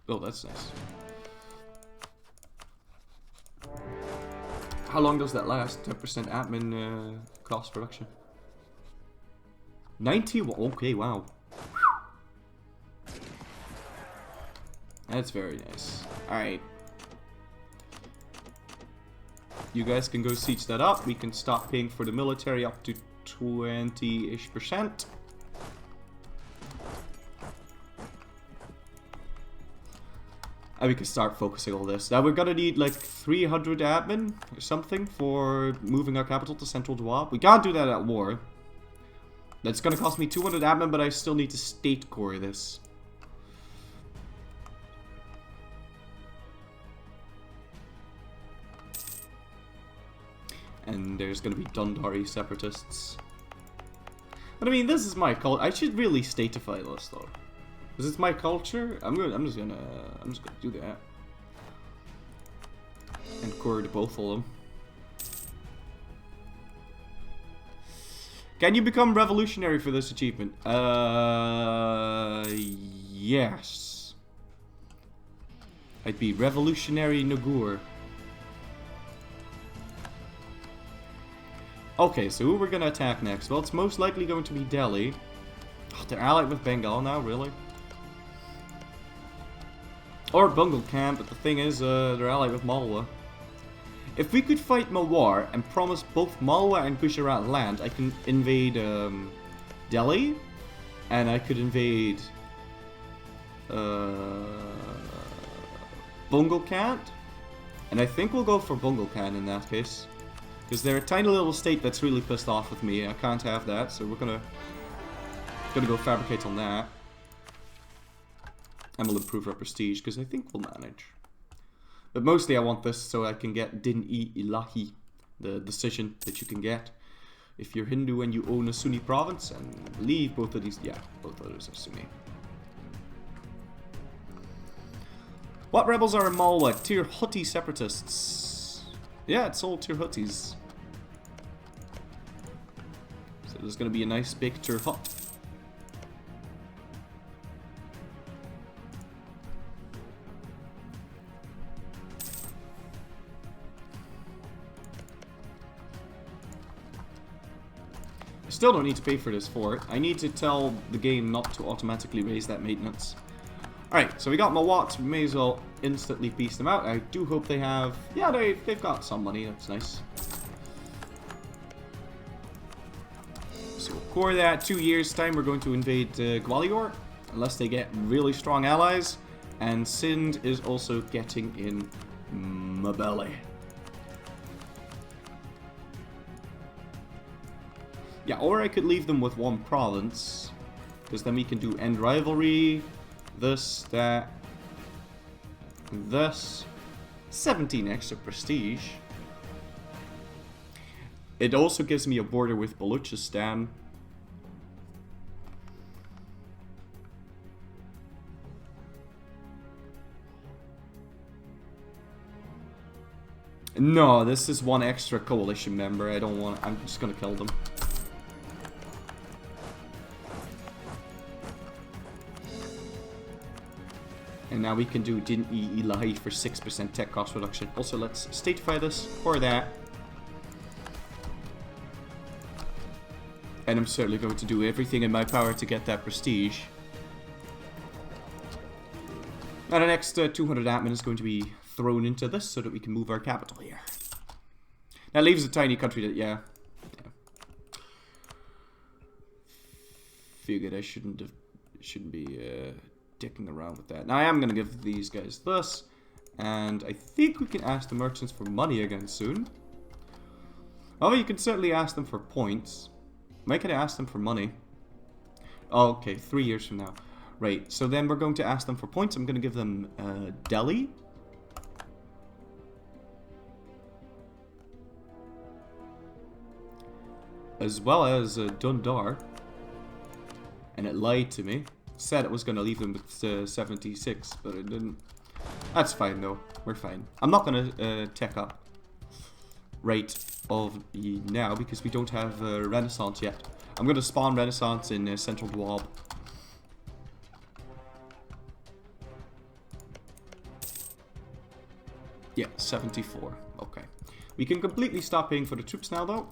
Oh, that's nice. How long does that last? 10% admin cost reduction. 90? Okay, wow. That's very nice. Alright. You guys can go siege that up. We can stop paying for the military up to 20-ish%. And we can start focusing on this. Now we're gonna need like 300 admin or something for moving our capital to Central Dwab. We can't do that at war. That's gonna cost me 200 admin, but I still need to state core this. And there's gonna be Dundari separatists. But I mean, this is my culture. I should really statify this though. Because it's my culture. I'm just gonna do that. And core to both of them. Can you become revolutionary for this achievement? Yes. I'd be Revolutionary Nagaur. Okay, so who we're gonna attack next? Well, it's most likely going to be Delhi. Oh, they're allied with Bengal now, really? Or Bungal Camp, but the thing is, they're allied with Malwa. If we could fight Mawar and promise both Malwa and Gujarat land, I can invade Delhi, and I could invade Bungal Camp, and I think we'll go for Bungal Camp in that case. Because they're a tiny little state that's really pissed off with me. I can't have that, so we're gonna go fabricate on that. And we'll improve our prestige, because I think we'll manage. But mostly I want this so I can get Din-e-Ilahi, the decision that you can get if you're Hindu and you own a Sunni province, and leave both of these. Yeah, both of those are Sunni. What rebels are in Malwa? Tirhuti separatists. Yeah, it's all Tirhutis. So there's going to be a nice big Tirhut. I still don't need to pay for this fort. I need to tell the game not to automatically raise that maintenance. Alright, so we got Mawats. We may as well instantly piece them out. I do hope they have... Yeah, they've got some money. That's nice. So we'll core that. 2 years' time, we're going to invade Gwalior. Unless they get really strong allies. And Sindh is also getting in Mabele. Yeah, or I could leave them with one province. Because then we can do end rivalry. This, that, this. 17 extra prestige. It also gives me a border with Baluchistan. No, this is one extra coalition member. I don't want... I'm just gonna kill them. And now we can do Din-e-Ilahi for 6% tech cost reduction. Also, let's statify this for that. And I'm certainly going to do everything in my power to get that prestige. Now the next 200 admin is going to be thrown into this so that we can move our capital here. That leaves a tiny country that, yeah. Figured I shouldn't be dicking around with that. Now I am going to give these guys this. And I think we can ask the merchants for money again soon. Oh, you can certainly ask them for points. Why can I ask them for money? Oh, okay, 3 years from now. Right, so then we're going to ask them for points. I'm going to give them Delhi. As well as Dundar. And it lied to me. Said it was going to leave them with 76, but it didn't. That's fine though. We're fine. I'm not going to tech up rate of now because we don't have Renaissance yet. I'm going to spawn Renaissance in Central Dwab. Yeah, 74. Okay. We can completely stop paying for the troops now, though.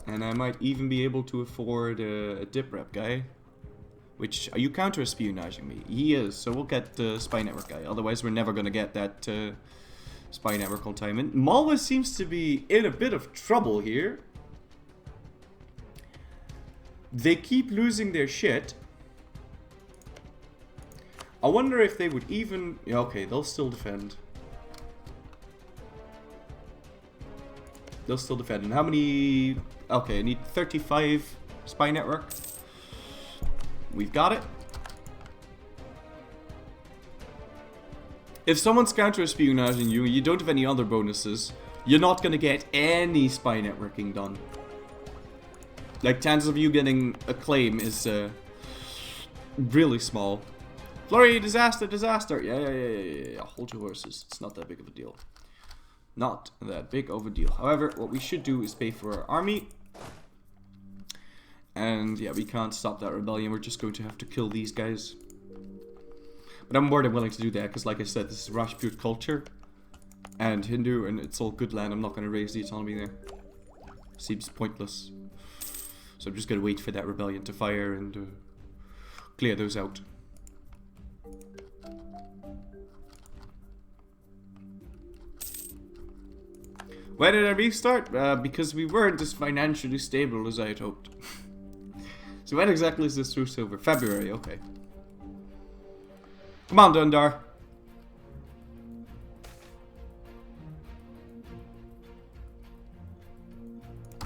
And I might even be able to afford a dip rep guy. Which, are you counter-espionaging me? He is, so we'll get the spy network guy. Otherwise, we're never going to get that spy network on time. And Malwa seems to be in a bit of trouble here. They keep losing their shit. I wonder if they would even... Yeah, okay, they'll still defend. They'll still defend. And how many... Okay, I need 35 spy network. We've got it. If someone's counter-espionaging you, you don't have any other bonuses, you're not going to get any spy networking done. Like, chances of you getting a claim is really small. Flurry, disaster, disaster. Yeah. Hold your horses. It's not that big of a deal. Not that big of a deal. However, what we should do is pay for our army. And yeah, we can't stop that rebellion. We're just going to have to kill these guys. But I'm more than willing to do that, because like I said, this is Rajput culture. And Hindu, and it's all good land. I'm not going to raise the autonomy there. Seems pointless. So I'm just going to wait for that rebellion to fire and clear those out. Why did I restart? Because we weren't as financially stable as I had hoped. So when exactly is this truce over? February, okay. Come on, Dundar.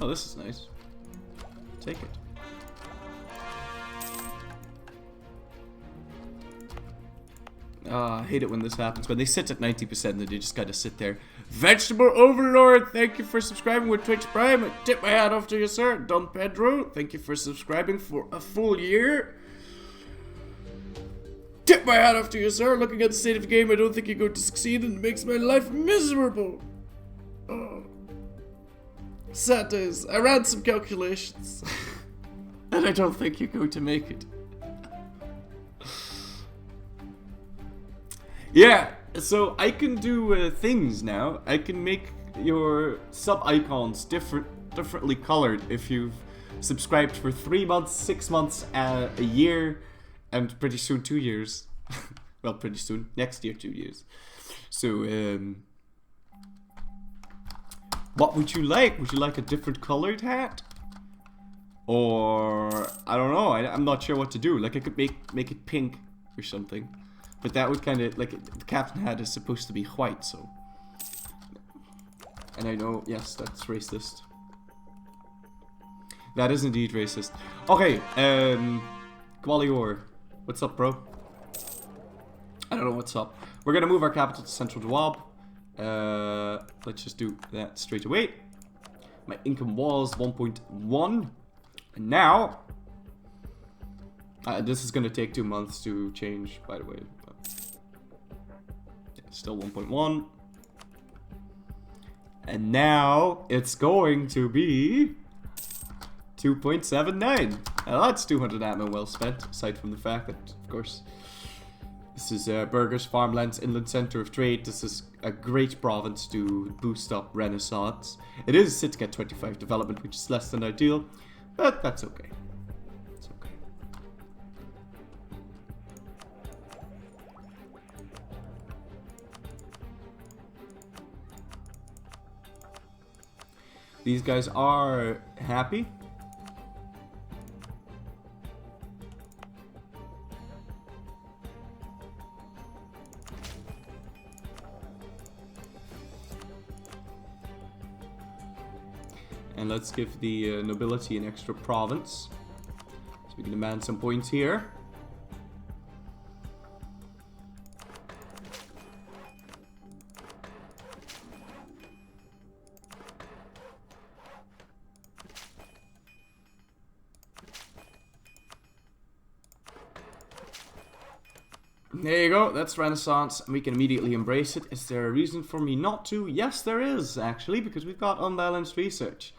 Oh, this is nice. Take it. I hate it when this happens. When they sit at 90% and they just gotta sit there. Vegetable Overlord, thank you for subscribing with Twitch Prime. I tip my hat off to you, sir. Don Pedro, thank you for subscribing for a full year. Tip my hat off to you, sir. Looking at the state of the game, I don't think you're going to succeed, and it makes my life miserable. Oh. Sad days. I ran some calculations. And I don't think you're going to make it. Yeah, so I can do things now. I can make your sub-icons differently colored if you've subscribed for 3 months, 6 months, a year, and pretty soon 2 years. Well, pretty soon. Next year, 2 years. So, what would you like? Would you like a different colored hat? Or, I don't know. I'm not sure what to do. Like, I could make it pink or something. But that would kind of, like, the captain hat is supposed to be white, so. And I know, yes, that's racist. That is indeed racist. Okay, Gwalior. What's up, bro? I don't know what's up. We're gonna move our capital to Central Dawab. Let's just do that straight away. My income was 1.1. And now, this is gonna take 2 months to change, by the way. Still 1.1. And now it's going to be 2.79. Now that's 200 admin well spent, aside from the fact that, of course, this is Burgers, Farmlands, Inland Center of Trade. This is a great province to boost up Renaissance. It is sitting at 25 development, which is less than ideal, but that's okay. These guys are happy. And let's give the nobility an extra province. So we can demand some points here. There you go, that's Renaissance, and we can immediately embrace it. Is there a reason for me not to? Yes, there is, actually, because we've got unbalanced research.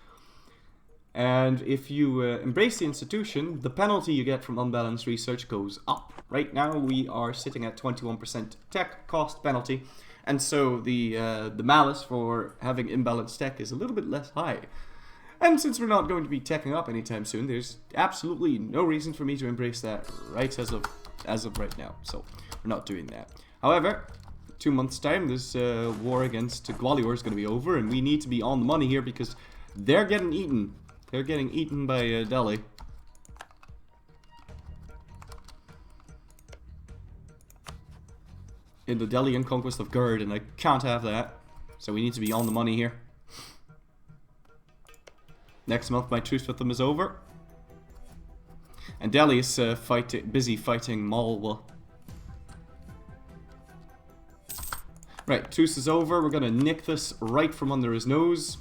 And if you embrace the institution, the penalty you get from unbalanced research goes up. Right now we are sitting at 21% tech cost penalty, and so the malus for having imbalanced tech is a little bit less high. And since we're not going to be teching up anytime soon, there's absolutely no reason for me to embrace that right as of right now. So we're not doing that. However, 2 months' time, this war against Gwalior is going to be over, and we need to be on the money here because they're getting eaten. They're getting eaten by Delhi. In the Delian conquest of Gurd, and I can't have that. So we need to be on the money here. Next month my truce with them is over. And Delhi is busy fighting Malwa. Right, truce is over. We're gonna nick this right from under his nose.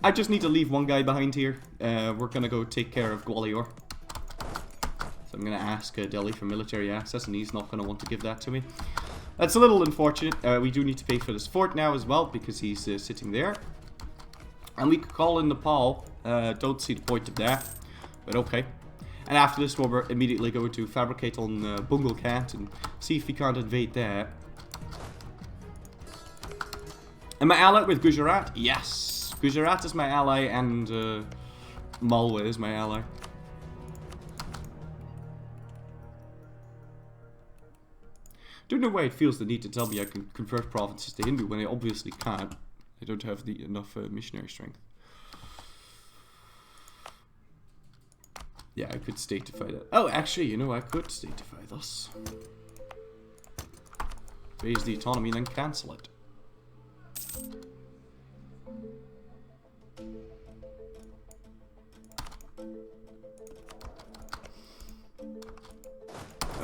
I just need to leave one guy behind here. We're gonna go take care of Gwalior. So I'm gonna ask Delhi for military access, and he's not gonna want to give that to me. That's a little unfortunate. We do need to pay for this fort now as well, because he's sitting there. And we could call in Nepal. Don't see the point of that, but okay. And after this, we're immediately going to fabricate on Bungal Cat and see if we can't invade that. Am I allied with Gujarat? Yes! Gujarat is my ally, and Malwa is my ally. Don't know why it feels the need to tell me I can convert provinces to Hindu when I obviously can't. I don't have enough missionary strength. Yeah, I could statify that. Oh, actually, you know, I could statify this. Raise the autonomy and then cancel it.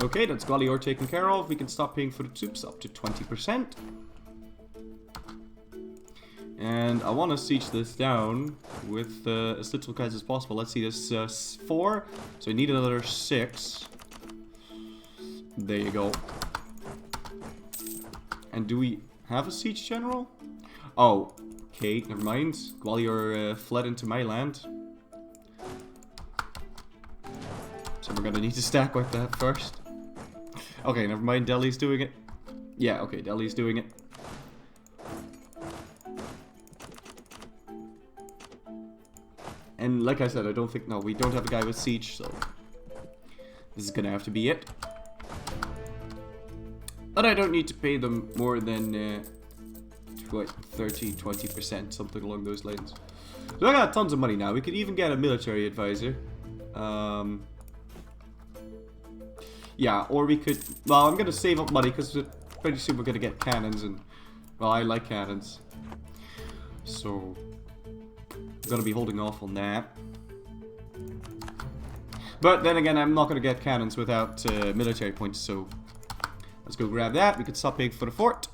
Okay, that's Gwalior taken care of. We can stop paying for the troops up to 20%. And I want to siege this down with as little guys as possible. Let's see, this 4. So we need another 6. There you go. And do we have a siege general? Oh, okay, never mind. Gwalior fled into my land. So we're gonna need to stack wipe that first. Okay, never mind, Delhi's doing it. Yeah, okay, Delhi's doing it. And like I said, I don't think, no, we don't have a guy with siege, so this is gonna have to be it. But I don't need to pay them more than 20%, something along those lines. So I got tons of money now. We could even get a military advisor. Yeah, or we could... Well, I'm going to save up money because pretty soon we're going to get cannons, and... Well, I like cannons. So... I'm going to be holding off on that. But then again, I'm not going to get cannons without military points, so... Let's go grab that. We could stop paying for the fort.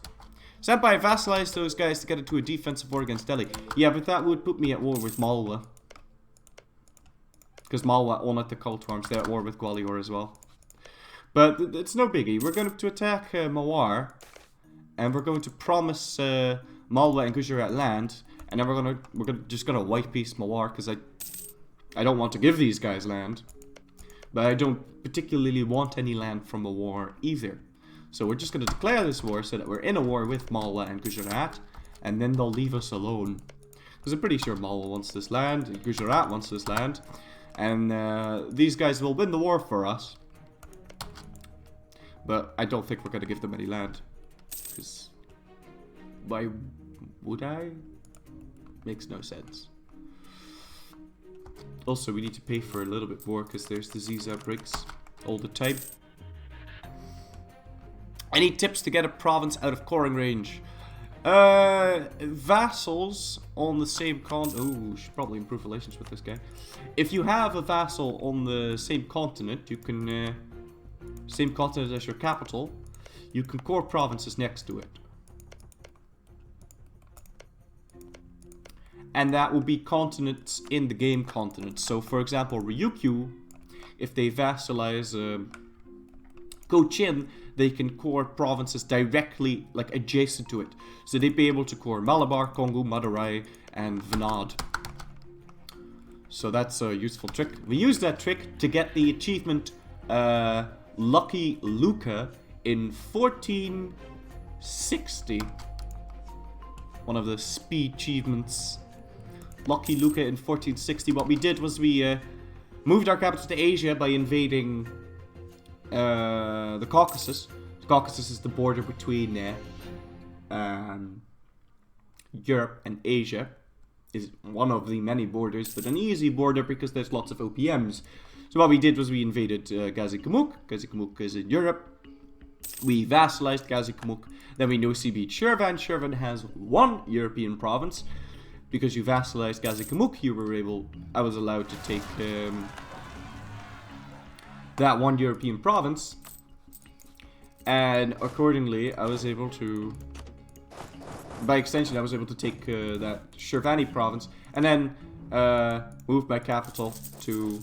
Senpai vassalized those guys to get into a defensive war against Delhi. Yeah, but that would put me at war with Malwa. Because Malwa won at the cult arms. They're at war with Gwalior as well. But it's no biggie. We're going to attack Mawar, and we're going to promise Malwa and Gujarat land, and then we're just gonna white piece Mawar because I don't want to give these guys land, but I don't particularly want any land from a war either. So we're just gonna declare this war so that we're in a war with Malwa and Gujarat, and then they'll leave us alone. Because I'm pretty sure Malwa wants this land, and Gujarat wants this land, and these guys will win the war for us. But I don't think we're going to give them any land. Because why would I? Makes no sense. Also, we need to pay for a little bit more because there's disease outbreaks all the time. Any tips to get a province out of coring range? Vassals on the same continent. Oh, should probably improve relations with this guy. If you have a vassal on the same continent, you can... same continent as your capital, you can core provinces next to it. And that will be continents in the game continents. So for example, Ryukyu, if they vassalize Cochin, they can core provinces directly, like, adjacent to it. So they'd be able to core Malabar, Kongo, Madurai, and Venad. So that's a useful trick. We used that trick to get the achievement Lucky Luca in 1460. One of the speed achievements. Lucky Luca in 1460. What we did was we moved our capital to Asia by invading the Caucasus. The Caucasus is the border between Europe and Asia. Is one of the many borders, but an easy border because there's lots of OPMs. So what we did was we invaded Gazi Kamuk. Gazi Kamuk is in Europe. We vassalized Gazi Kamuk. Then we no-CB'd Shirvan. Shirvan has one European province. Because you vassalized Gazi Kamuk, I was allowed to take that one European province. And accordingly, I was able to... By extension, I was able to take that Shirvani province. And then move my capital to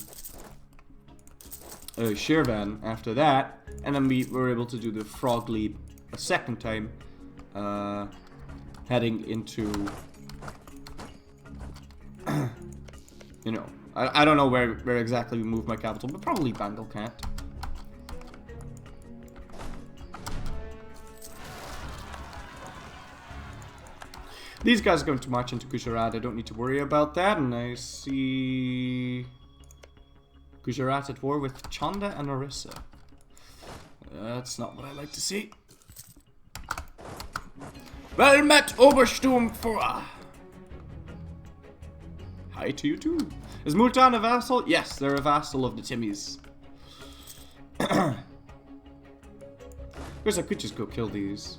Shirvan after that. And then we were able to do the frog leap a second time. Heading into... you know, I don't know where exactly we moved my capital, but probably Bangalkot. These guys are going to march into Gujarat. I don't need to worry about that. And I see Gujarat at war with Chanda and Orissa. That's not what I like to see. Well met, Obersturmführer. Hi to you too. Is Multan a vassal? Yes, they're a vassal of the Timmies. Of course, I could just go kill these.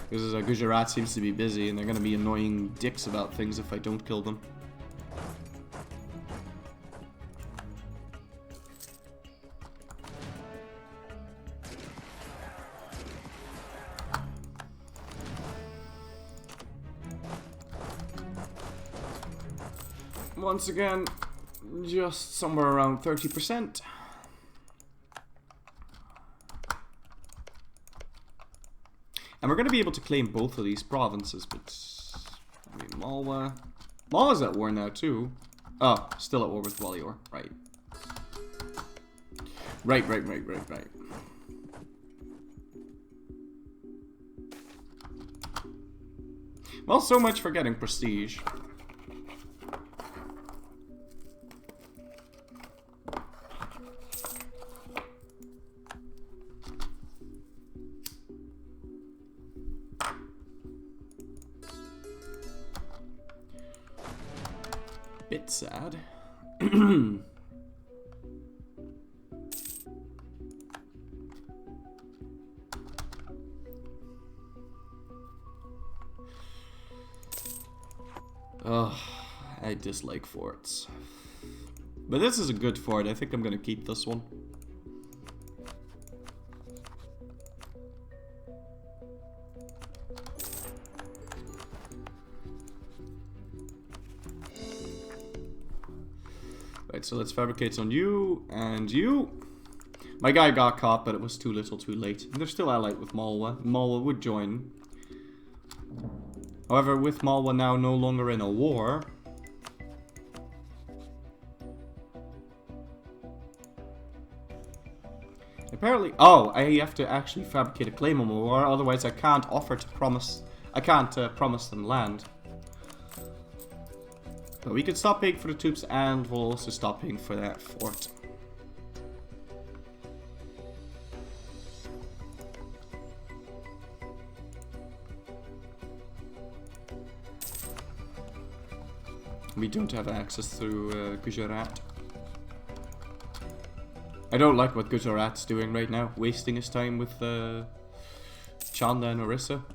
Because Gujarat seems to be busy, and they're going to be annoying dicks about things if I don't kill them. Once again, just somewhere around 30%. And we're going to be able to claim both of these provinces, but... I mean, Malwa... Malwa's at war now, too. Oh, still at war with Gwalior. Right. Right. Well, so much for getting prestige. Bit sad. Ugh, I dislike forts. But this is a good fort. I think I'm gonna keep this one. Right, so let's fabricate on you and you. My guy got caught, but it was too little too late. They're still allied with Malwa. Malwa would join. However, with Malwa now no longer in a war... Apparently... Oh, I have to actually fabricate a claim on a war, otherwise I can't offer to promise... I can't promise them land. But we can stop paying for the troops, and we'll also stop paying for that fort. We don't have access through Gujarat. I don't like what Gujarat's doing right now, wasting his time with Chanda and Orissa.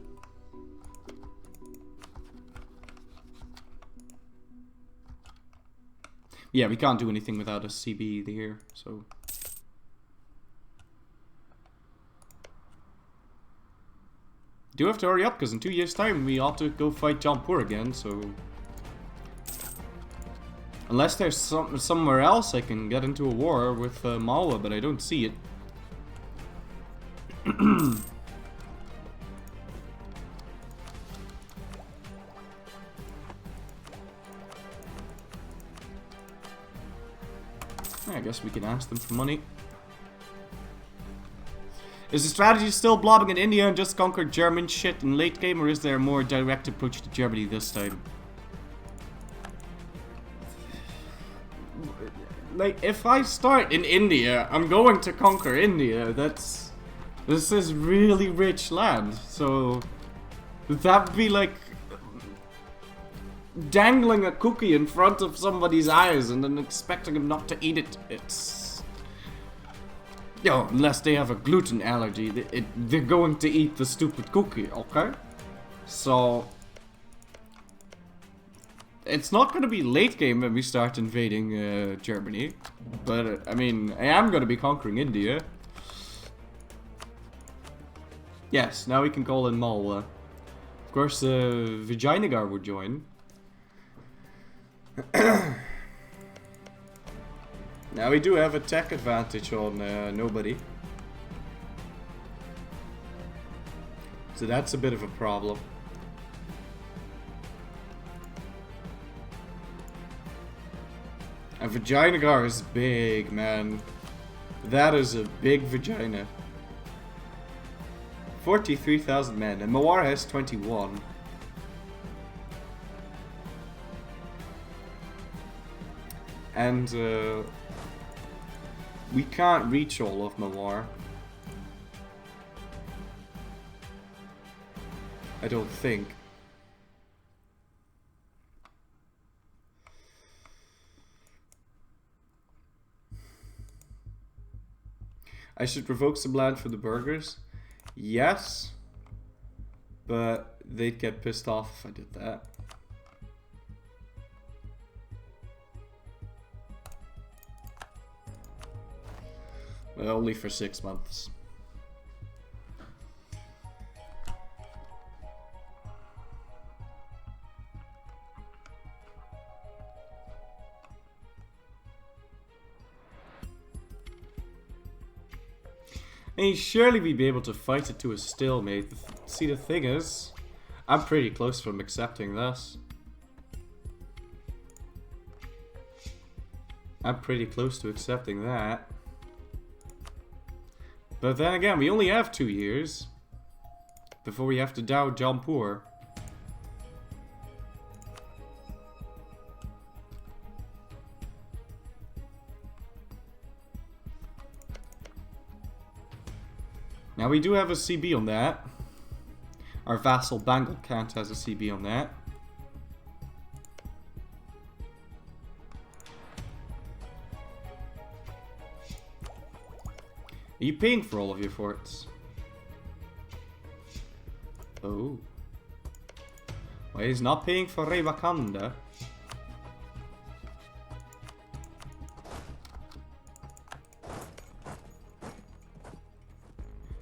Yeah, we can't do anything without a CB here, so... Do have to hurry up, because in 2 years' time we ought to go fight Jaunpur again, so... Unless there's somewhere else I can get into a war with Malwa, but I don't see it. I guess we can ask them for money. Is the strategy still blobbing in India and just conquer German shit in late game, or is there a more direct approach to Germany this time? Like, if I start in India, I'm going to conquer India. This is really rich land, so that'd be like dangling a cookie in front of somebody's eyes and then expecting him not to eat it. It's... Yo, unless they have a gluten allergy, they're going to eat the stupid cookie, okay? So... It's not going to be late game when we start invading Germany. But, I mean, I am going to be conquering India. Yes, now we can call in Malwa. Of course, Vijayanagar would join. Now we do have a tech advantage on nobody. So that's a bit of a problem. And Vijayanagar is big, man. That is a big vagina. 43,000 men, and Mawar has 21. And we can't reach all of Mawar. I don't think. I should revoke some land for the burghers. Yes. But they'd get pissed off if I did that. Well, only for 6 months. And surely we'd be able to fight it to a stalemate. See, the thing is, I'm pretty close from accepting this. I'm pretty close to accepting that. But then again, we only have 2 years before we have to down Jampur. Now we do have a CB on that. Our vassal Bengal Kant has a CB on that. Are you paying for all of your forts? Oh. Well, he's not paying for Revakanda.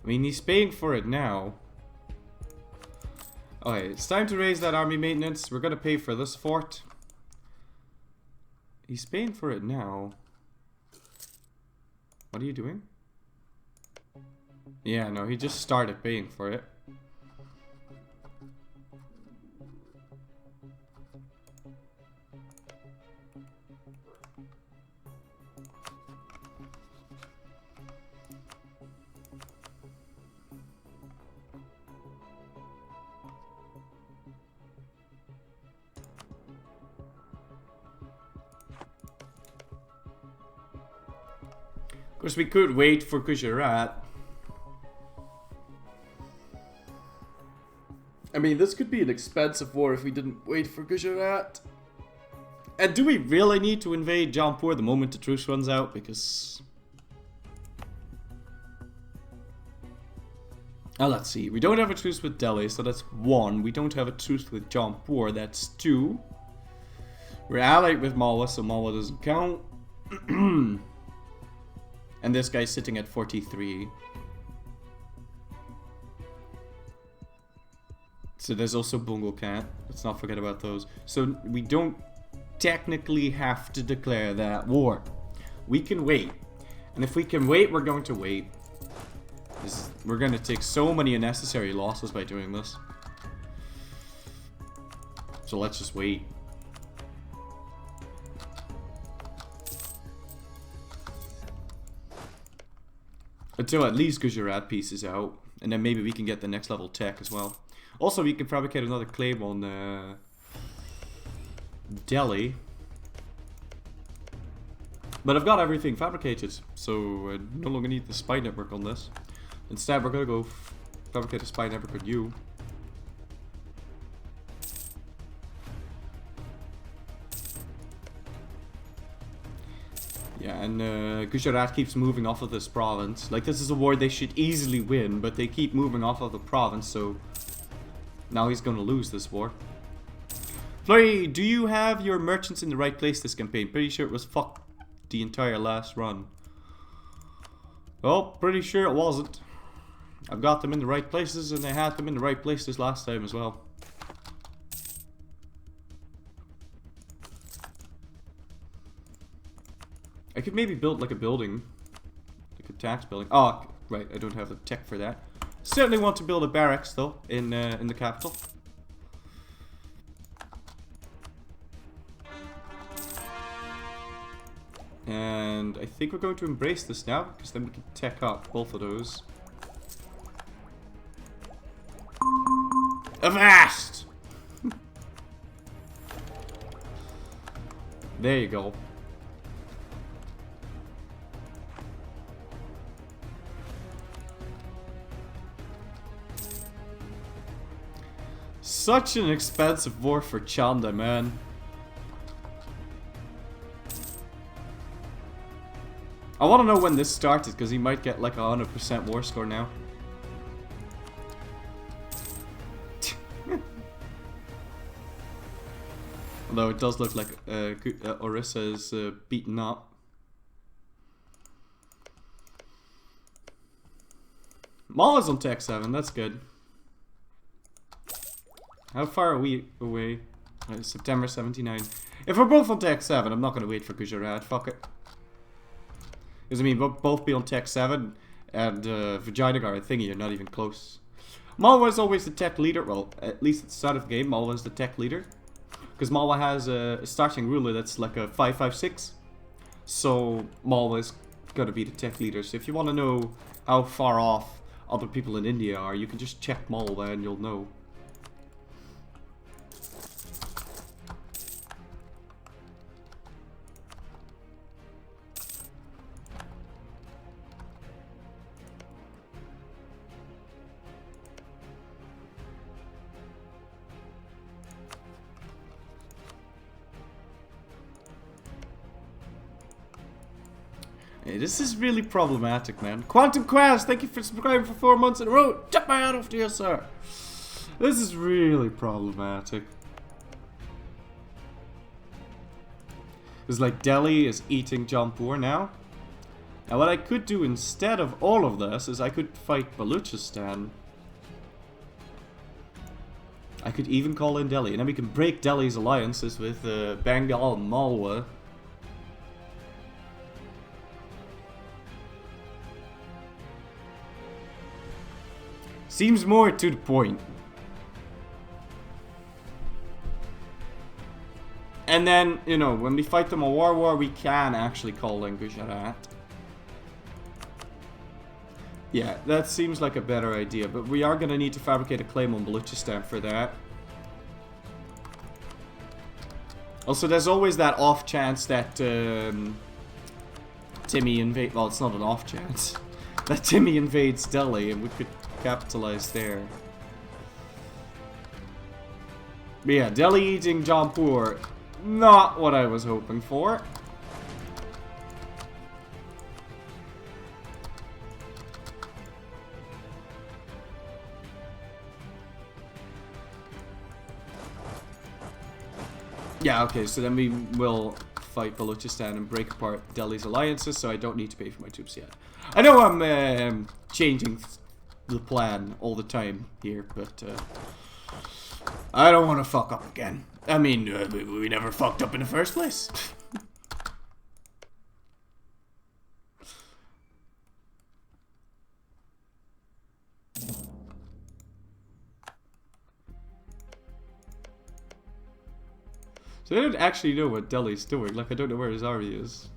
I mean, he's paying for it now. Okay, it's time to raise that army maintenance. We're gonna pay for this fort. He's paying for it now. What are you doing? Yeah, no, he just started paying for it. Of course, we could wait for Gujarat. I mean, this could be an expensive war if we didn't wait for Gujarat. And do we really need to invade Jampur the moment the truce runs out? Because... oh, let's see. We don't have a truce with Delhi, so that's 1. We don't have a truce with Jampur, that's 2. We're allied with Malwa, so Malwa doesn't count. And this guy's sitting at 43. So there's also Bungal Kant. Let's not forget about those. So we don't technically have to declare that war. We can wait. And if we can wait, we're going to wait. We're going to take so many unnecessary losses by doing this. So let's just wait. Until at least Gujarat piece is out. And then maybe we can get the next level tech as well. Also, we can fabricate another claim on Delhi. But I've got everything fabricated, so I no longer need the spy network on this. Instead, we're going to go fabricate a spy network on you. Yeah, and Gujarat keeps moving off of this province. Like, this is a war they should easily win, but they keep moving off of the province, so now he's going to lose this war. Flurry, do you have your merchants in the right place this campaign? Pretty sure it was fucked the entire last run. Well, pretty sure it wasn't. I've got them in the right places, and I had them in the right places last time as well. I could maybe build like a building. Like a tax building. Oh, right, I don't have the tech for that. Certainly want to build a barracks though, in the capital. And I think we're going to embrace this now, because then we can tech up both of those. Avast! There you go. Such an expensive war for Chanda, man. I want to know when this started, because he might get like a 100% war score now. Although it does look like Orissa is beaten up. Mala's on Tech 7, that's good. How far are we away? September 79. If we're both on Tech 7, I'm not going to wait for Gujarat, fuck it. Because I mean, we'll both be on Tech 7 and Vijayanagar, I think you're not even close. Malwa is always the tech leader, well, at least at the start of the game, Malwa is the tech leader. Because Malwa has a starting ruler that's like a 556. So Malwa is going to be the tech leader. So if you want to know how far off other people in India are, you can just check Malwa and you'll know. Hey, this is really problematic, man. Quantum Quest, thank you for subscribing for 4 months in a row. Chuck my hat off to you, sir. This is really problematic. It's like Delhi is eating Jampur now. Now what I could do instead of all of this is I could fight Baluchistan. I could even call in Delhi, and then we can break Delhi's alliances with Bengal and Malwa. Seems more to the point. And then, you know, when we fight them a war, we can actually call in Gujarat. Yeah, that seems like a better idea, but we are going to need to fabricate a claim on Baluchistan for that. Also, there's always that off chance that Timmy invades... Well, it's not an off chance. That Timmy invades Delhi, and we could capitalize there. But yeah, Delhi eating Jampur, not what I was hoping for. Yeah, okay, so then we will fight Balochistan and break apart Delhi's alliances, so I don't need to pay for my troops yet. I know I'm changing the plan all the time here, but I don't want to fuck up again. I mean, we never fucked up in the first place. So I don't actually know what Delhi's doing. Like, I don't know where his army is.